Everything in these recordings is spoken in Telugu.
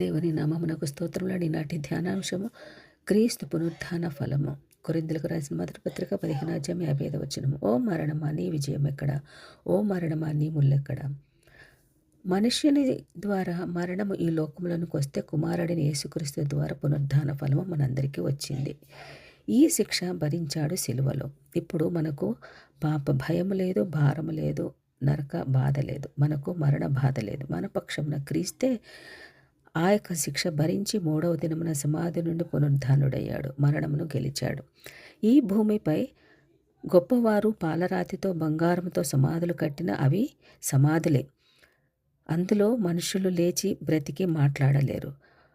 దేవుని నామమునకు స్తోత్రములు. ఈనాటి ధ్యానాంశము క్రీస్తు పునరుత్థాన ఫలము. కొరింథీయులకు రాసిన మొదటి పత్రిక 15:55 వచనము. ఓ మరణమా నీ విజయం ఎక్కడ? ఓ మరణమా నీ ముల్లెక్కడ? మనుష్యుని ద్వారా మరణము ఈ లోకములోనికి వస్తే కుమారుడిని యేసుక్రీస్తు ద్వారా పునరుత్థాన ఫలము మనందరికీ వచ్చింది. ఈ శిక్ష భరించాడు సిలువలో. ఇప్పుడు మనకు పాప భయం లేదు, భారము లేదు, నరక బాధ లేదు, మనకు మరణ బాధ లేదు. మన పక్షమున క్రీస్తే ఆ యొక్క శిక్ష భరించి 3వ దినమున సమాధి నుండి పునరుద్ధానుడయ్యాడు, మరణమును గెలిచాడు. ఈ భూమిపై గొప్పవారు పాలరాతితో బంగారంతో సమాధులు కట్టిన అవి సమాధులే. అందులో మనుషులు లేచి బ్రతికి మాట్లాడలేరు,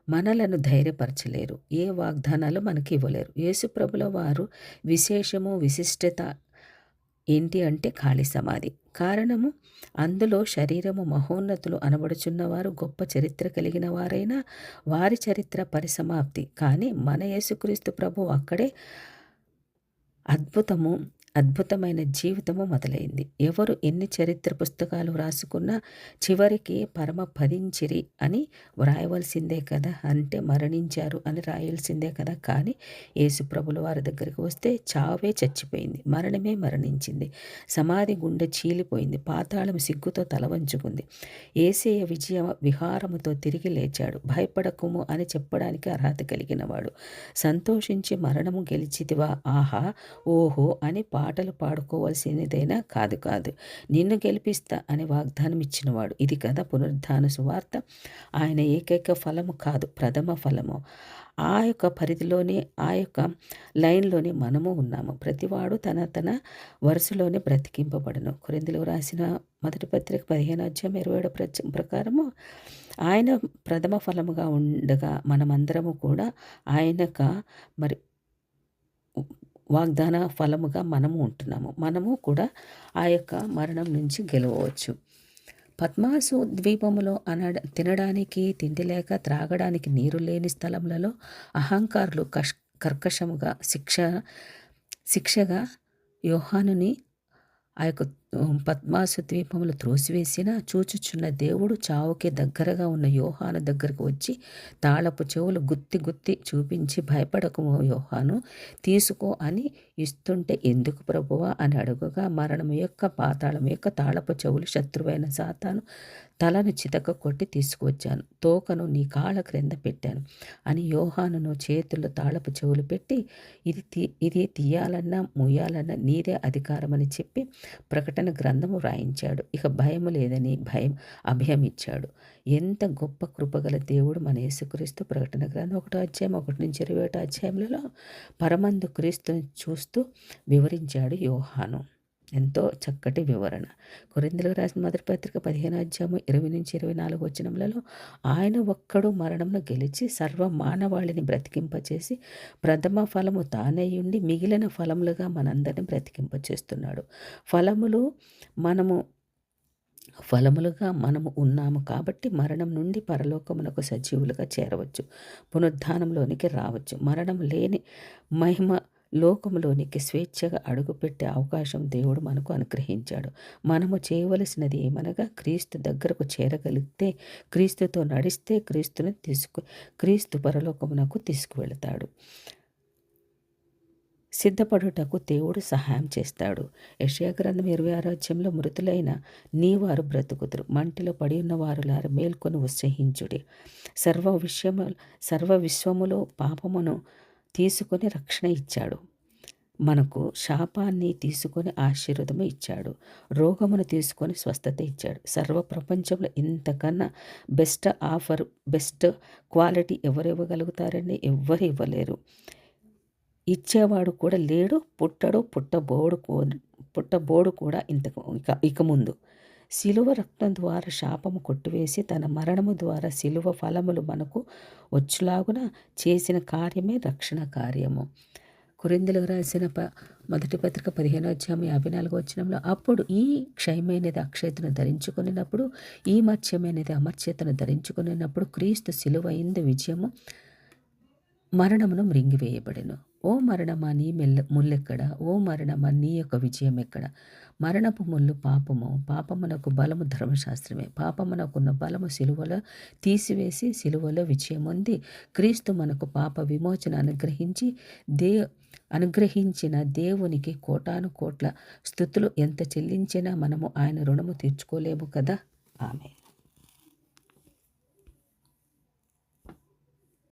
మనలను ధైర్యపరచలేరు, ఏ వాగ్దానాలు మనకి ఇవ్వలేరు. యేసుప్రభుల వారు విశేషము విశిష్టత ఏంటి అంటే ఖాళీ సమాధి. కారణము, అందులో శరీరము మహోన్నతులు అనబడుచున్నవారు గొప్ప చరిత్ర కలిగిన వారైనా వారి చరిత్ర పరిసమాప్తి. కానీ మన యేసుక్రీస్తు ప్రభు అక్కడే అద్భుతమైన జీవితము మొదలైంది. ఎవరు ఎన్ని చరిత్ర పుస్తకాలు రాసుకున్నా చివరికి పరమ పదించిరి అని వ్రాయవలసిందే కదా, అంటే మరణించారు అని రాయాల్సిందే కదా. కానీ యేసుప్రభుల వారి దగ్గరికి వస్తే చావే చచ్చిపోయింది, మరణమే మరణించింది, సమాధి గుండె చీలిపోయింది, పాతాళం సిగ్గుతో తలవంచుకుంది. యేసయ్య విజయ విహారముతో తిరిగి లేచాడు. భయపడకుము అని చెప్పడానికి అర్హత కలిగినవాడు. సంతోషించి మరణము గెలిచితివా, ఆహా ఓహో అని పాటలు పాడుకోవాల్సినదైనా కాదు, నిన్ను గెలిపిస్తా అని వాగ్దానం ఇచ్చినవాడు. ఇది కదా పునరుద్ధాన సువార్త. ఆయన ఏకైక ఫలము కాదు, ప్రథమ ఫలము. ఆ యొక్క పరిధిలోనే, ఆ యొక్క లైన్లోనే మనము ఉన్నాము. ప్రతివాడు తన వరుసలోనే బ్రతికింపబడను. కొరింథీయులకు రాసిన మొదటి పత్రిక 15:27 ప్రకారము ఆయన ప్రథమ ఫలముగా ఉండగా మనమందరము కూడా ఆయనక మరి వాగ్దాన ఫలముగా మనము ఉంటున్నాము. మనము కూడా ఆ యొక్క మరణం నుంచి గెలవచ్చు. పద్మాసు ద్వీపములో తినడానికి తిండి లేక త్రాగడానికి నీరు లేని స్థలములలో అహంకారులు కర్కశముగా శిక్షగా యోహానుని ఆ యొక్క పద్మాసు ద్వీపములు త్రోసివేసిన చూచుచున్న దేవుడు చావుకి దగ్గరగా ఉన్న యోహాను దగ్గరకు వచ్చి తాళపు చెవులు గుత్తి చూపించి, భయపడకు యోహాను, తీసుకో అని ఇస్తుంటే, ఎందుకు ప్రభువా అని అడుగుగా, మరణము యొక్క పాతాళం యొక్క తాళపు చెవులు శత్రువైన సాతాను తలను చితక కొట్టి తీసుకువచ్చాను, తోకను నీ కాళ్ళ క్రింద పెట్టాను అని యోహానును చేతుల్లో తాళపు చెవులు పెట్టి, ఇది తీయాలన్నా మూయాలన్నా నీదే అధికారమని చెప్పి ప్రకటన గ్రంథము రాయించాడు. ఇక భయము లేదని అభయమిచ్చాడు. ఎంత గొప్ప కృపగల దేవుడు మన యేసుక్రీస్తు. ప్రకటన గ్రంథం 1:1-21 పరమందు క్రీస్తుని చూస్తూ వివరించాడు యోహాను. ఎంతో చక్కటి వివరణ. కొరింథీయులకు రాసిన మొదటి పత్రిక 15:20-24 ఆయన ఒక్కడు మరణమును గెలిచి సర్వ మానవాళిని బ్రతికింపచేసి ప్రథమ ఫలము తానయ్యుండి మిగిలిన ఫలములుగా మనందరిని బ్రతికింపచేస్తున్నాడు. ఫలములుగా మనము ఉన్నాము కాబట్టి మరణం నుండి పరలోకమునకు సజీవులుగా చేరవచ్చు, పునరుద్ధానంలోనికి రావచ్చు. మరణం లేని మహిమ లోకములోనికి స్వేచ్ఛగా అడుగుపెట్టే అవకాశం దేవుడు మనకు అనుగ్రహించాడు. మనము చేయవలసినది ఏమనగా, క్రీస్తు దగ్గరకు చేరగలిగితే, క్రీస్తుతో నడిస్తే క్రీస్తు పరలోకమునకు తీసుకువెళతాడు. సిద్ధపడుటకు దేవుడు సహాయం చేస్తాడు. యెషయా గ్రంథం 26 మృతులైన నీ వారు బ్రతుకుదురు, మంటిలో పడి ఉన్న వారులారా మేల్కొని ఉత్సహించుడి. సర్వ విశ్వములో పాపమును తీసుకొని రక్షణ ఇచ్చాడు, మనకు శాపాన్ని తీసుకొని ఆశీర్వాదము ఇచ్చాడు, రోగమును తీసుకొని స్వస్థత ఇచ్చాడు. సర్వ ప్రపంచంలో ఇంతకన్నా బెస్ట్ ఆఫర్, బెస్ట్ క్వాలిటీ ఎవరు ఇవ్వగలుగుతారండి? ఎవ్వరు ఇవ్వలేరు. ఇచ్చేవాడు కూడా లేడు, పుట్టబోడు కూడా ఇక ముందు. శిలువ రక్తం ద్వారా శాపము కొట్టివేసి తన మరణము ద్వారా శిలువ ఫలములు మనకు వచ్చులాగున చేసిన కార్యమే రక్షణ కార్యము. కొరింథీయులకు రాసిన మొదటి పత్రిక 15:54 అప్పుడు ఈ క్షయమైనది అక్షయతను ధరించుకున్నప్పుడు, ఈ మత్స్యమైనది అమర్త్యతను ధరించుకున్నప్పుడు క్రీస్తు శిలువ యందు విజయము మరణమును మృంగివేయబడెను. ఓ మరణమా నీ ముల్లెక్కడ? ఓ మరణమా నీ యొక్క విజయం ఎక్కడ? మరణపు ముల్లు పాపము, పాపమునకు బలము ధర్మశాస్త్రమే. పాపమునకున్న బలము సిలువలో తీసివేసి సిలువలో విజయం ఉంది. క్రీస్తు మనకు పాప విమోచన అనుగ్రహించిన దేవునికి కోటాను కోట్ల స్తుతులు ఎంత చెల్లించినా మనము ఆయన రుణము తీర్చుకోలేము కదా. ఆమె